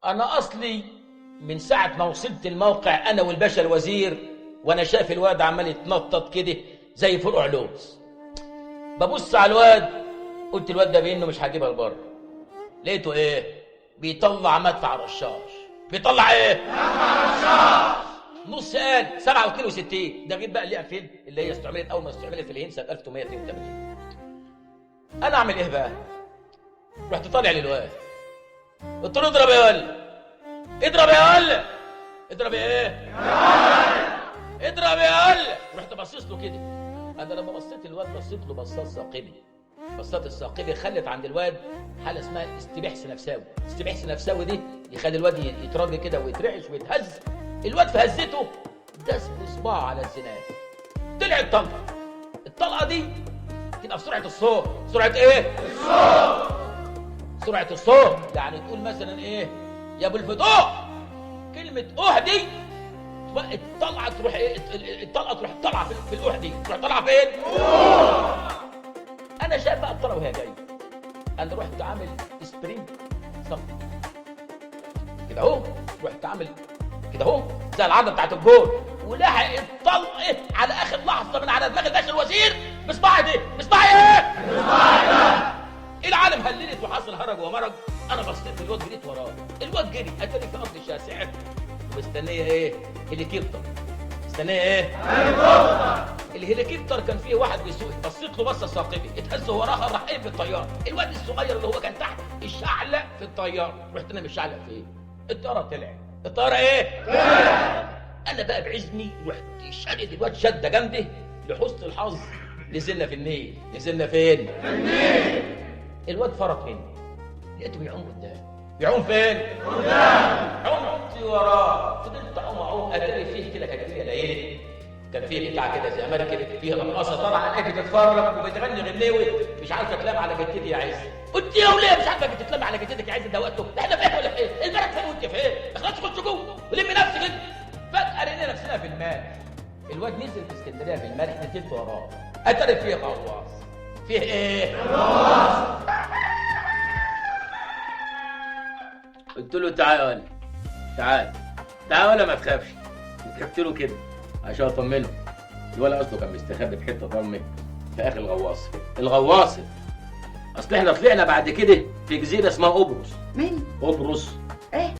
انا اصلي من ساعه ما وصلت الموقع انا والباشا الوزير، وانا شايف الواد عمال يتنطط كده زي فرقع لوز. ببص على الواد، قلت الواد ده بانه مش هجيبها لبره. لقيته ايه؟ بيطلع مدفع رشاش. بيطلع ايه؟ مدفع رشاش. نص قال 67. ده غير بقى اللي فين اللي هي استعملت اول ما استعملت في الهند سنه 1882. انا اعمل ايه بقى؟ رحت طالع للواد، قلت له اضرب يا ولد، اضرب يا ولد. اضرب ايه؟ اضرب يا ولد. رحت باصص له كده. انا لما بصيت الواد بصيت له بصات ثاقبه. بصات الثاقبه خلت عند الواد حاله اسمها استباحه نفساوي. استباحه نفساوي دي يخلي الواد يترج كده ويترعش ويتهز. الواد في هزته داس بصباعه على الزناد، طلعت طلقه. الطلقه دي تبقى في سرعه الصوت. سرعه ايه؟ الصوت. سرعه الصوت يعني تقول مثلا ايه يا ابو الفتوح، كلمه اهدي، الطلقه تروح ايه؟ الطلقه تروح طالعه في الاهدي، تروح طالعه فين؟ انا شايف بقى الطلقه وهي جايه. انا رحت عامل سبرينج صف كده اهو، رحت عامل كده اهو زي العرضه بتاعت الجول، ولحق الطلقه على اخر لحظه من على دماغ الباشا الوزير بصباعي دي. بصباعي ايه؟ بصباعي ده. العالم هللت وحصل هرج ومرج. انا بصيت الواد جريت وراه. الواد جري اتاري في ارض شاسعه ومستنيه ايه؟ هليكوبتر. مستنيه ايه؟ هليكوبتر. الهليكوبتر كان فيه واحد بيسوق. بصيت له بصه ثاقبه، اتهز وراها راح قايم في الطياره. الواد الصغير اللي هو كان تحت اشعلق في الطياره. رحت انا مشعلق فين؟ الطياره طلعت. الطياره ايه؟ طلعت. انا بقى بعزمي رحت شادد الواد شده جامده. لحسن الحظ نزلنا في النيل. نزلنا فين؟ في النيل. الواد فرط مني، لقيته بيعوم قدام. بيعوم فين؟ قدام. عمت وراه، فضلت اعوم اتاري فيه كده. كانت فيه ليالي، كان فيه بتاع كده زي مركب فيها رقاصه طالعه اجي تتفرج وبتغني غناوي مش عارفه تلام على جدتي يا عز. قلت له وليه مش عارفه تتلام على جدتك يا عز؟ ده وقته. احنا فين ولا فين؟ البلد فين وانت فين؟ اخلص خش جوه ولم نفسك انت. فجاه لقينا نفسنا في المال. الواد نزل في اسكندريه في المال، احنا نزلت وراه اتاري فيه غواص. فيه ايه؟ غواص. قلت له تعال ولا تعال تعال ولا ما تخافش. ضحكت له كده عشان اطمنه. الولد اصله كان مستخبي في حته ضلمه في اخر الغواصه. الغواصه اصل احنا طلعنا بعد كده في جزيره اسمها قبرص. مين؟ قبرص. ايه؟